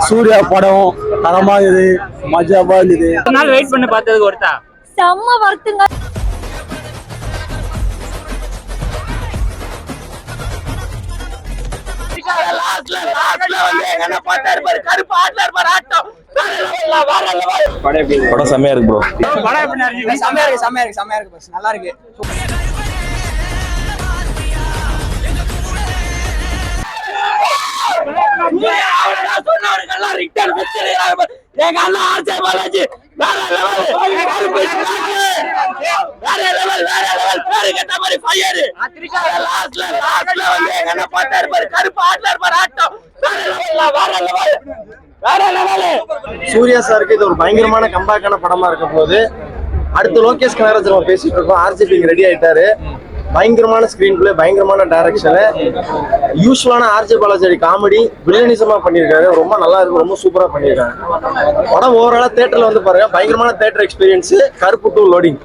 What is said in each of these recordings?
சூர்யா படம் தரமா இது மஜாவா இது. ஒரு நாள் வெயிட் பண்ணி பார்த்ததுக்கு ஒருத்தா செம்ம வர்த்துங்க. படம் செம்மையா இருக்கு ப்ரோ. செம்மையா இருக்கு நல்லா இருக்கு. சூர்யா சாருக்கு இது ஒரு பயங்கரமான கம்பேக்கான படமா இருக்க போது. அடுத்து லோகேஷ் கனகராஜ் நம்ம பேசிட்டு இருக்கோம். ஆர்ஜிபி ரெடி ஆயிட்டாரு. பயங்கரமான ஸ்கிரீன் பிளே, பயங்கரமான டைரக்ஷனு, யூஸ்வலான ஆர்ஜே பாலாஜி காமெடி வில்லனிசமா பண்ணியிருக்காரு. ரொம்ப நல்லா இருக்கு, ரொம்ப சூப்பரா பண்ணியிருக்காங்க. படம் ஓவராலா தியேட்டர்ல வந்து பாருங்க, பயங்கரமான தியேட்டர் எக்ஸ்பீரியன்ஸ். கருப்பு டூ லோடிங்.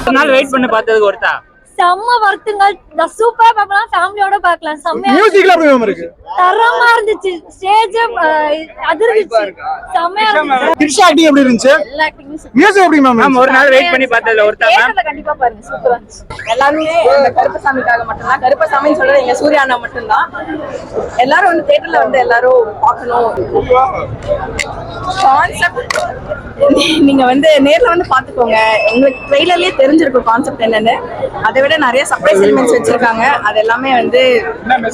ஒரு நாள் வெயிட் பண்ணி பார்த்ததுக்கு ஒருத்தா செம்ம வர்த்துங்க. சூப்பரா பார்க்கலாம், ஃபேமிலியோட பார்க்கலாம். செம்மையா மியூசிக்ல எப்படி இருக்கு? தரமா இருந்துச்சு. ஸ்டேஜ் அதிர்ந்துச்சு. செம்மையா இருந்துச்சு. கிட்ஸ் ஆக்டிங் எப்படி இருந்துச்சு? எல்லா ஆக்டிங்கும் மியூசிக் எப்படி மேம்? ஒரு நாள் வெயிட் பண்ணி பார்த்ததுல ஒருத்தா தியேட்டர்ல கண்டிப்பா பாருங்க, சூப்பரா இருந்துச்சு. எல்லாருமே இந்த கருப்பசாமிக்காக மட்டும்தான். கருப்பசாமின்னு சொல்றது எங்க சூர்யா அண்ணா மட்டும்தான். எல்லாரும் வந்து தியேட்டர்ல வந்து எல்லாரும் பார்க்கணும். கான்செப்ட் நீங்க வந்து நேர்ல வந்து பாத்துக்கோங்க. உங்களுக்கு ட்ரெய்லர்லயே தெரிஞ்சிருக்கும் கான்செப்ட் என்னன்னு. அதை விட நிறைய சர்ப்ரைஸ் எலிமெண்ட்ஸ் வச்சிருக்காங்க. அது எல்லாமே வந்து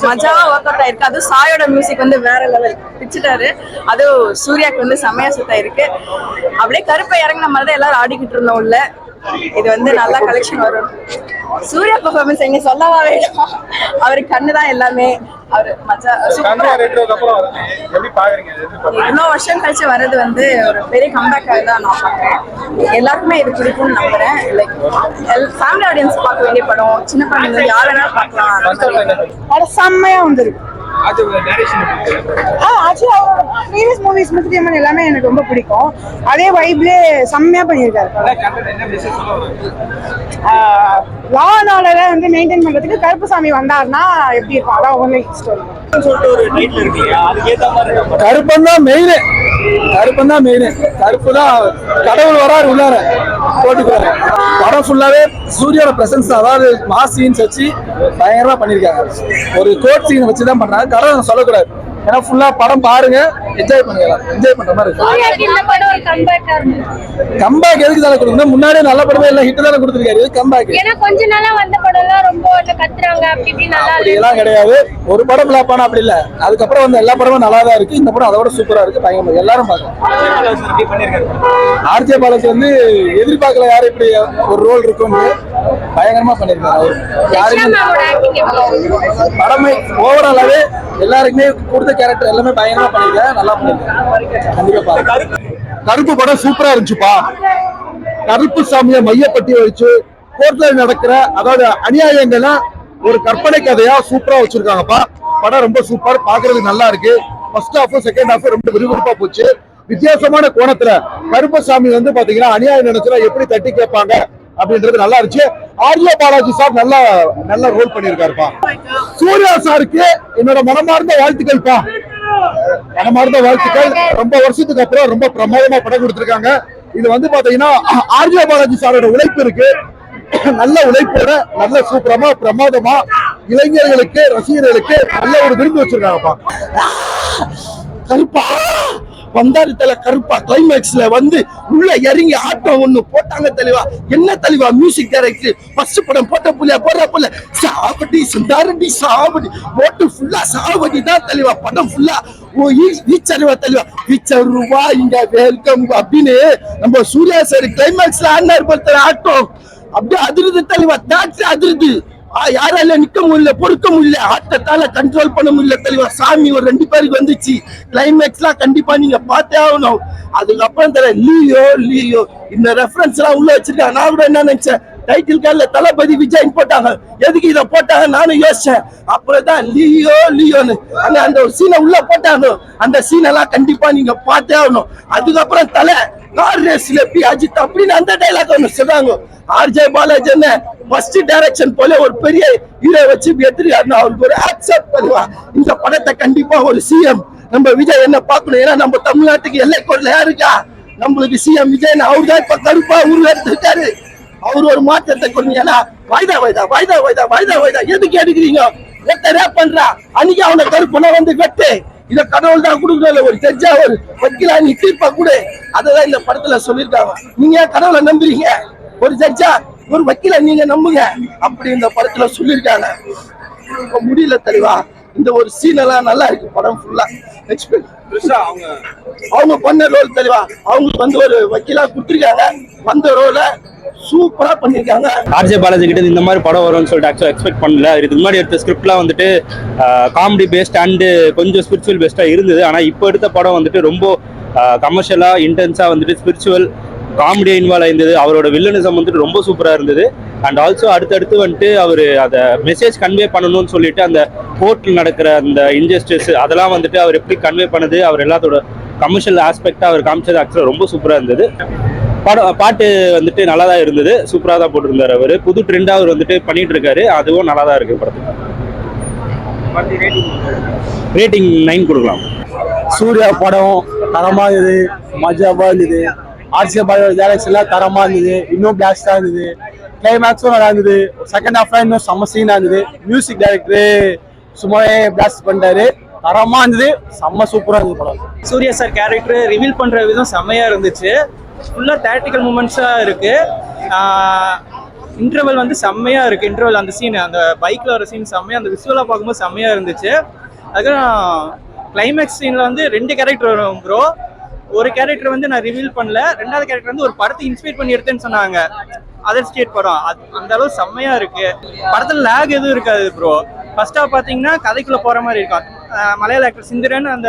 மஜாவா ஒர்க் அவுட் ஆயிருக்கு. அதுவும் சாயோட மியூசிக் வந்து வேற லெவல் பிடிச்சிட்டாரு. அதுவும் சூர்யாக்கு வந்து செமையா சுத்தா இருக்கு. அப்படியே கருப்பை இறங்கின மாதிரி தான் எல்லாரும் ஆடிக்கிட்டு இருந்தோம் உள்ள. இது வந்து நல்லா கலெக்ஷன் வரும். சூர்யா பெர்ஃபார்மன்ஸ் எங்க சொல்லவா வேணும். அவருக்கு கண்ணுதான் எல்லாமே. அவரு இவ்வளவு வருஷம் கழிச்சு வர்றது வந்து ஒரு பெரிய கம்பேக்காக தான் நான் பாக்குறேன். எல்லாருக்குமே இது பிடிக்கும்னு நம்புறேன். லைக் ஃபேமிலி ஆடியன்ஸ் பார்க்க வேண்டிய படம். சின்ன குழந்தைங்க யார் வேணாலும் பார்க்கலாம். படம் செம்மையா வந்துருக்கு. எல்லாமே எனக்கு ரொம்ப பிடிக்கும். அதே வைப்லே செம்மையா பண்ணியிருக்காரு. லா அண்ட் ஆர்டரை வந்து மெயின்டைன் பண்றதுக்கு கருப்புசாமி வந்தாருன்னா எப்படி இருக்கும்? அதான் ஒன்லி ஸ்டோரி. கருப்பன் தான் மெயின். கருப்பன் தான் மெயின். கருப்பு தான் கடவுள் வராரு உள்ளார போட்டுக்குவாரு. படம் ஃபுல்லாவே சூர்யாவோட பிரசன்ஸ். அதாவது மாஸ் சீன்ஸ் வச்சு பயங்கரமா பண்ணிருக்காங்க. ஒரு கோட் சீன் வச்சு தான் பண்றாங்க. கடவுள் சொல்லக்கூடாது. ஏன்னா ஃபுல்லா படம் பாருங்க, என்ஜாய் பண்ணிக்கலாம். என்ஜாய் பண்ற மாதிரி இருக்கு. கம்பேக் எதுக்கு தானே கொடுக்கணும்? முன்னாடியே நல்ல படமே எல்லாம் ஹிட் தானே கொடுத்துருக்காரு. கம்பேக் ஏன்னா கொஞ்ச நாளா வந்த படம் எல்லாம் ரொம்ப கத்துறாங்க அப்படி இப்படி நல்லா அப்படி எல்லாம் கிடையாது. ஒரு படம் ஃபிளாப் ஆனா அப்படி இல்ல. அதுக்கப்புறம் வந்து எல்லா படமும் நல்லா தான் இருக்கு. இந்த படம் அதோட சூப்பரா இருக்கு. பயங்கரமா எல்லாரும் பார்க்கலாம். ஆர்ஜே பாலாஜி வந்து எதிர்பார்க்கல யாரும் இப்படி ஒரு ரோல் இருக்கும்னு பயங்கரமா பண்ணிருக்காரு. படமே ஓவராலாவே எல்லாருக்குமே கொடுத்த கேரக்டர் எல்லாமே பயங்கரமா பண்ணிருக்காங்க. நல்லா பண்ணிருக்காங்க. கண்டிப்பா பாருங்க. கருப்பு படம் சூப்பரா இருந்துச்சுப்பா. கருப்பு சாமியை மையப்பட்டி வச்சு கோர்ட்ல நடக்கிற அதாவது அநியாயங்கள்லாம் ஒரு கற்பனை கதையா சூப்பரா வச்சிருக்காங்கப்பா. படம் ரொம்ப சூப்பர். பாக்குறதுக்கு நல்லா இருக்கு. ஃபர்ஸ்ட் ஹாஃப் செகண்ட் ஹாஃப் ரொம்ப விறுவிறுப்பா போச்சு. வித்தியாசமான கோணத்துல கருப்பசாமி வந்து பாத்தீங்கன்னா அநியாயம் நினைச்சா எப்படி தட்டி கேட்பாங்க அப்படின்றது நல்லா இருந்துச்சு. ஆர்ஜே பாலாஜி சார் நல்ல ரோல் பண்ணிருக்காருப்பா. சூர்யா சாருக்கு என்னோட மனமார்ந்த வாழ்த்துக்கள்ப்பா. மனமார்ந்த வாழ்த்துக்கள். ரொம்ப வருஷத்துக்கு அப்புறம் ரொம்ப பிரமாதமா படம் கொடுத்திருக்காங்க. இது வந்து பாத்தீங்கன்னா ஆர்ஜே பாலாஜி சாரோட உழைப்பு இருக்கு. நல்ல உழைப்போட நல்ல சூப்பரமா பிரமாதமா இளைஞர்களுக்கு ரசிகர்களுக்கு நல்ல ஒரு விரும்பி வச்சிருக்காங்கப்பா. கருப்பா வந்தாரு தல. கருப்பா கிளைமேக்ஸ்ல வந்து உள்ள இறங்கி ஆட்டம் ஒண்ணு போட்டாங்க தெளிவா. என்ன தெளிவா மியூசிக் டைரக்டர். ஃபர்ஸ்ட் படம் போட்ட புள்ளியா போடுற புள்ள சாவடி சுந்தாரடி சாவடி போட்டு ஃபுல்லா சாவடி தான் தெளிவா. படம் ஃபுல்லா வீச்சருவா தெளிவா. வீச்சருவா இங்க வெல்கம் அப்படின்னு நம்ம சூர்யா சார் கிளைமேக்ஸ்ல ஆடினார் பொறுத்த ஆட்டம் அப்படியே அதிருது தெளிவா. டாக்டர் அதிருது. யாரால நிக்க முடியல, பொறுக்க முடியல, ஆட்டத்தால கண்ட்ரோல் பண்ண முடியல தெளிவா. சாமி ஒரு 2 பேருக்கு வந்துச்சு. கிளைமேக்ஸ்லாம் கண்டிப்பா நீங்க பார்த்தே ஆகணும். அதுக்கப்புறம் லியோ இந்த ரெஃபரன்ஸ் எல்லாம் உள்ள வச்சிருக்காங்க. நான் கூட என்ன நினைச்சேன், டைட்டில் கார்டுல தளபதி விஜய் போட்டாங்க. எதுக்கு இதை போட்டாங்க நானும் யோசிச்சேன். அப்புறம்தான் லியோன்னு அந்த ஒரு சீனை உள்ள போட்டாங்க. அந்த சீனெல்லாம் கண்டிப்பா நீங்க பார்த்தே ஆகணும். அதுக்கப்புறம் கார் ரேஸ்ல அஜித் அப்படின்னு அந்த டைலாக் ஒன்று சொல்றாங்க. ஆர்ஜே பாலாஜி என்ன ஃபர்ஸ்ட் டைரக்ஷன் போல ஒரு பெரிய ஹீரோ வச்சு எடுத்துருக்காருன்னு அவருக்கு ஒரு ஆக்செப்ட் பண்ணுவா. இந்த படத்தை கண்டிப்பா ஒரு சிஎம் நம்ம விஜய் என்ன பார்க்கணும். ஏன்னா நம்ம தமிழ்நாட்டுக்கு எல்லை கோட்ல யாருக்கா நம்மளுக்கு சிஎம் விஜய் அவர் தான் இப்ப கருப்பா உருவாக்கிருக்காரு. அவர் ஒரு மாற்றத்தை கொடுங்க. ஏன்னா வாய்தா எதுக்கு எடுக்கிறீங்க? ஒருத்தரே பண்றா அன்னைக்கு அவனை கருப்புனா வந்து வெட்டு. இத கடவுள் தான் கொடுக்கணும். ஒரு ஜட்ஜா ஒரு வக்கீலா நீ தீர்ப்பா கூட அததான் இந்த படத்துல சொல்லியிருக்காங்க. நீங்க கடவுளை நம்புறீங்க, ஒரு ஜட்ஜா ஒரு வக்கீல நீங்க நம்புங்க அப்படி இந்த படத்துல சொல்லியிருக்காங்க. இப்ப முடியல தெளிவா. இந்த ஒரு சீன் எல்லாம் நல்லா இருக்கு. படம் ஃபுல்லா எக்ஸ்பெக்ட் அவங்க பண்ண ரோல் தெளிவா. அவங்களுக்கு வந்து ஒரு வக்கீலா கொடுத்துருக்காங்க. வந்த ரோல சூப்பரா பண்ணிருக்காங்க. ஆர்ஜே பாலாஜி கிட்ட இந்த மாதிரி படம் வரும்னு சொல்லிட்டு ஆக்சுவலாக எக்ஸ்பெக்ட் பண்ணல. இதுக்கு முன்னாடி எடுத்த ஸ்கிரிப்ட்லாம் வந்துட்டு காமெடி பேஸ்ட் அண்டு கொஞ்சம் ஸ்பிரிச்சுவல் பேஸ்டாக இருந்தது. ஆனால் இப்போ எடுத்த படம் வந்துட்டு ரொம்ப கமர்ஷியலாக இன்டென்ஸாக வந்துட்டு ஸ்பிரிச்சுவல் காமெடியாக இன்வால்வ் ஆயிருந்தது. அவரோட வில்லனிசம் வந்துட்டு ரொம்ப சூப்பராக இருந்தது. அண்ட் ஆல்சோ அடுத்தடுத்து வந்துட்டு அவர் அதை மெசேஜ் கன்வே பண்ணணும்னு சொல்லிட்டு அந்த கோர்ட்டில் நடக்கிற அந்த இன்ஜஸ்டிஸ் அதெல்லாம் வந்துட்டு அவர் எப்படி கன்வே பண்ணது, அவர் எல்லாத்தோட கமர்ஷியல் ஆஸ்பெக்டாக அவர் காமிச்சது ஆக்சுவலாக ரொம்ப சூப்பராக இருந்தது. பாட்டு வந்துட்டு நல்லா தான் இருந்தது. சூப்பராக தான் போட்டிருந்தார். அவர் புது ட்ரெண்டாக அவர் வந்துட்டு பண்ணிட்டு இருக்காரு. அதுவும் நல்லா தான் இருக்கு. படத்துக்கு ரேட்டிங் 9 கொடுக்கலாம். சூர்யா படம் தரமா இருந்தது, மஜாவா இருந்தது. ஆர்ஜே பாலாஜி டைரக்ஷன்லாம் தரமா இருந்தது. இன்னும் பிளாஸ்டா இருந்தது. கிளைமேக்ஸும் நல்லா இருந்தது. செகண்ட் ஹாஃப்ல இன்னும் செம்ம சீனா இருந்தது. மியூசிக் டைரக்டரு சும்மாவே பிளாஸ்ட் பண்ணிட்டாரு. தரமா இருந்தது. செம்ம சூப்பரா இருந்தது படம். சூர்யா சார் கேரக்டர் ரிவீல் பண்ற விதம் செம்மையா இருந்துச்சு. ஃபுல்லாக தேட்டிக்கல் மூமெண்ட்ஸாக இருக்குது. இன்டர்வல் வந்து செம்மையாக இருக்குது. இன்டர்வல் அந்த சீன், அந்த பைக்கில் வர சீன் செம்மையாக, அந்த விசுவலாக பார்க்கும்போது செம்மையாக இருந்துச்சு. அதுக்கப்புறம் கிளைமேக்ஸ் சீனில் வந்து 2 கேரக்டர் வரும் ப்ரோ. ஒரு கேரக்டர் வந்து நான் ரிவீல் பண்ணல, 2வது கேரக்டர் வந்து ஒரு படத்தை இன்ஸ்பைர் பண்ணி எடுத்தேன்னு சொன்னாங்க. அதர் ஸ்டேட் படம் அந்த அளவு செம்மையாக இருக்குது. படத்தில் லேக் எதுவும் இருக்காது ப்ரோ. ஃபர்ஸ்ட் ஹாஃப் பார்த்தீங்கன்னா கதைக்குள்ளே போகிற மாதிரி இருக்கும். மலையாள ஆக்டர் சிந்திரன் அந்த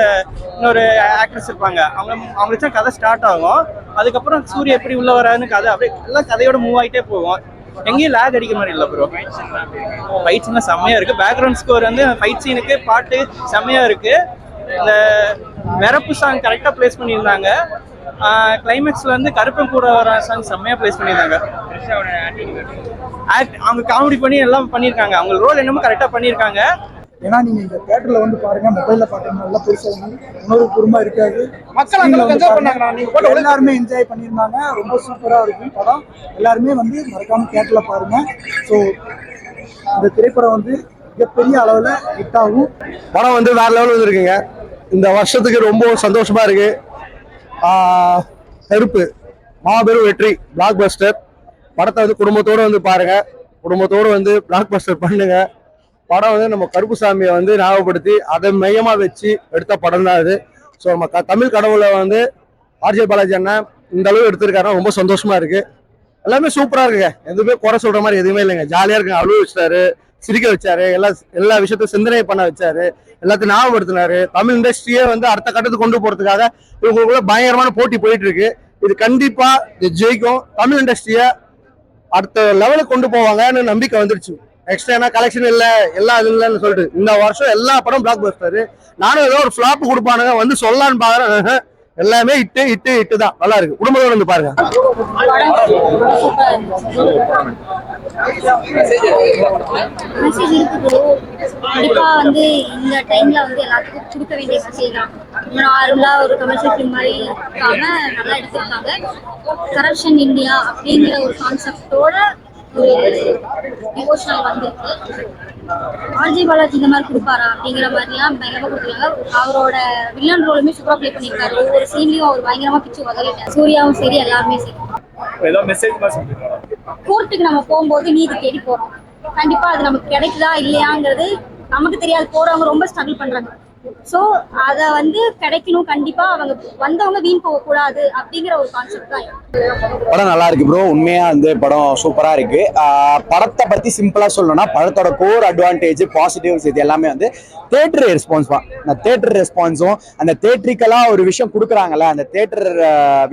இன்னொரு ஆக்ட்ரஸ் இருப்பாங்க. அவங்களுக்கு தான் கதை ஸ்டார்ட் ஆகும். அதுக்கப்புறம் சூரிய எப்படி உள்ள வராதுன்னு கதை அப்படியே எல்லாம் கதையோட மூவ் ஆகிட்டே போகும். எங்கேயும் லேக் அடிக்கிற மாதிரி இல்லை ப்ரோ. ஃபைட் சீன்லாம் செம்மையாக இருக்குது. பேக்ரவுண்ட் ஸ்கோர் வந்து ஃபைட் சீனுக்கு பாட்டு செம்மையாக இருக்குது. இந்த மிரப்பு சாங் கரெக்டாக ப்ளேஸ் பண்ணியிருந்தாங்க. கிளைமேக்ஸில் வந்து கருப்பன் கூட வர சாங் செம்மையாக ப்ளேஸ் பண்ணியிருந்தாங்க. அவங்க காமெடி பண்ணி எல்லாம் பண்ணியிருக்காங்க. அவங்க ரோல் என்னமோ கரெக்டாக பண்ணியிருக்காங்க. ஏன்னா நீங்க இந்த தியேட்டர்ல வந்து பாருங்க, மொபைல்ல பாத்தீங்கன்னா நல்லா பெருசா உணர்வுபூர்வமா இருக்காது. எல்லாருமே என்ஜாய் பண்ணியிருந்தாங்க. ரொம்ப சூப்பரா இருக்கும் படம். எல்லாருமே வந்து மறக்காம தியேட்டர்ல பாருங்க. ஸோ இந்த திரைப்படம் வந்து மிகப்பெரிய அளவுல ஹிட் ஆகும். படம் வந்து வேற லெவல் வந்துருக்குங்க. இந்த வருஷத்துக்கு ரொம்ப சந்தோஷமா இருக்கு. கருப்பு மாபெரும் வெற்றி, பிளாக் பஸ்டர். படத்தை வந்து குடும்பத்தோடு வந்து பாருங்க, குடும்பத்தோடு வந்து பிளாக் பஸ்டர் பண்ணுங்க. படம் வந்து நம்ம கருப்புசாமியை வந்து ஞாபகப்படுத்தி அதை மையமாக வச்சு எடுத்த படம் தான் இது. ஸோ நம்ம தமிழ் கடவுளை வந்து ஆர்ஜே பாலாஜி அண்ணன் இந்த அளவு எடுத்திருக்காருன்னா ரொம்ப சந்தோஷமா இருக்கு. எல்லாமே சூப்பரா இருக்குங்க. எதுவுமே குறை சொல்ற மாதிரி எதுவுமே இல்லைங்க. ஜாலியா இருக்குங்க. அழுவ வச்சாரு, சிரிக்க வச்சாரு, எல்லா விஷயத்தையும் சிந்தனை பண்ண வச்சாரு, எல்லாத்தையும் ஞாபகப்படுத்தினாரு. தமிழ் இண்டஸ்ட்ரியே வந்து அடுத்த கட்டத்துக்கு கொண்டு போறதுக்காக இவங்களுக்குள்ள பயங்கரமான போட்டி போயிட்டு இருக்கு. இது கண்டிப்பா ஜெயிக்கும். தமிழ் இண்டஸ்ட்ரியை அடுத்த லெவலுக்கு கொண்டு போவாங்கன்னு நம்பிக்கை வந்துருச்சு. எக்ஸ்ட்ரா கலெக்ஷன் இல்லை, எல்லாம் இது இல்லைன்னு சொல்லிட்டு இந்த வருஷம் எல்லா படம் பிளாக் பஸ்டர். நானும் ஏதோ ஒரு ஃபிளாப் கொடுப்பானுங்க வந்து சொல்லலான்னு பாக்குறேன். எல்லாமே இட்டு தான். நல்லா இருக்கு. குடும்பத்தோட வந்து பாருங்க. மெசேஜ் இருக்குது. கண்டிப்பா வந்து இந்த டைம்ல வந்து எல்லாத்துக்கும் கொடுக்க வேண்டிய மெசேஜ் தான். நார்மலா ஒரு கமர்ஷியல் ஃபிலிம் மாதிரி இருக்காங்க, நல்லா எடுத்திருக்காங்க. கரப்ஷன் இந்தியா அப்படிங்கிற ஒரு கான்செப்டோட ஒரு டிவோஷனல் வந்திருக்கு. ஆர்ஜே பாலாஜி இந்த மாதிரி கொடுப்பாரா அப்படிங்கிற மாதிரிலாம் பயங்கரமா கொடுத்துருக்காங்க. அவரோட வில்லன் ரோலுமே சூப்பரா பிளே பண்ணியிருக்காரு. ஒவ்வொரு சீன்லயும் அவர் பயங்கரமா பிச்சு உதவிட்டார். சூர்யாவும் சரி, எல்லாருமே சரி. கோர்ட்டுக்கு நம்ம போகும்போது நீதி தேடி போறோம். கண்டிப்பா அது நமக்கு கிடைக்குதா இல்லையாங்கிறது நமக்கு தெரியாது. போறவங்க ரொம்ப ஸ்ட்ரகிள் பண்றாங்க. ஸோ அதை வந்து கிடைக்கணும் கண்டிப்பா. அவங்க வந்தவங்க வீண் போக கூடாது அப்படிங்கிற ஒரு கான்செப்ட் தான் இருக்கு. படம் நல்லா இருக்கு ப்ரோ. உண்மையா வந்து படம் சூப்பரா இருக்கு. படத்தை பத்தி சிம்பிளா சொல்லணும்னா படத்தோட கோர் அட்வான்டேஜ் பாசிட்டிவ்ஸ் இது எல்லாமே வந்து தியேட்டர் ரெஸ்பான்ஸ் தான். அந்த தியேட்டர் ரெஸ்பான்ஸும் அந்த தியேட்டரிக்கலா ஒரு விஷயம் கொடுக்குறாங்கல்ல, அந்த தியேட்டர்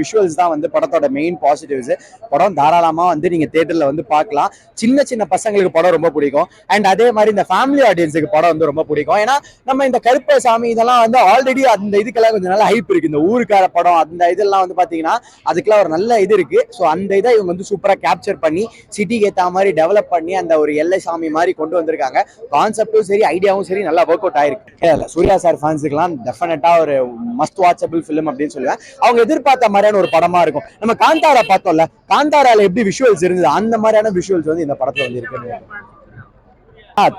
விஷுவல்ஸ் தான் வந்து படத்தோட மெயின் பாசிட்டிவ்ஸ். படம் தாராளமா வந்து நீங்க தியேட்டர்ல வந்து பார்க்கலாம். சின்ன சின்ன பசங்களுக்கு படம் ரொம்ப பிடிக்கும். அண்ட் அதே மாதிரி இந்த ஃபேமிலி ஆடியன்ஸுக்கு படம் வந்து ரொம்ப பிடிக்கும். ஏன்னா நம்ம இந்த கருப்பை சாமி இதெல்லாம் வந்து ஆல்ரெடி அந்த இதுக்கெல்லாம் கொஞ்சம் நல்ல ஹைப் இருக்கு. இந்த ஊருக்கார படம் அந்த இதெல்லாம் வந்து பாத்தீங்கன்னா அதுக்கெல்லாம் ஒரு நல்ல இது இருக்கு. ஸோ அந்த இதை இவங்க வந்து சூப்பரா கேப்சர் பண்ணி சிட்டிக்கு ஏற்ற மாதிரி டெவலப் பண்ணி அந்த ஒரு எல்லை சாமி மாதிரி கொண்டு வந்திருக்காங்க. கான்செப்டும் சரி ஐடியாவும் சரி நல்லா ஒர்க் அவுட் ஆயிருக்கு. இல்ல சூர்யா சார் ஃபேன்ஸுக்குலாம் டெஃபினட்டா ஒரு மஸ்ட் வாட்சபிள் ஃபிலிம் அப்படின்னு சொல்லுவேன். அவங்க எதிர்பார்த்த மாதிரியான ஒரு படமா இருக்கும். நம்ம காந்தாரா பார்த்தோம்ல, காந்தாரால எப்படி விஷுவல்ஸ் இருந்தது அந்த மாதிரியான விஷுவல்ஸ் வந்து இந்த படத்துல வந்து இருக்கு.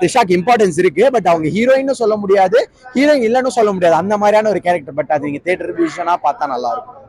திஷாக்கு இம்பார்ட்டன்ஸ் இருக்கு. பட் அவங்க ஹீரோயின்னு சொல்ல முடியாது, ஹீரோயின் இல்லைன்னு சொல்ல முடியாது. அந்த மாதிரியான ஒரு கேரக்டர். பட் அது நீங்க தியேட்டர் விஷனா பார்த்தா நல்லா இருக்கும்.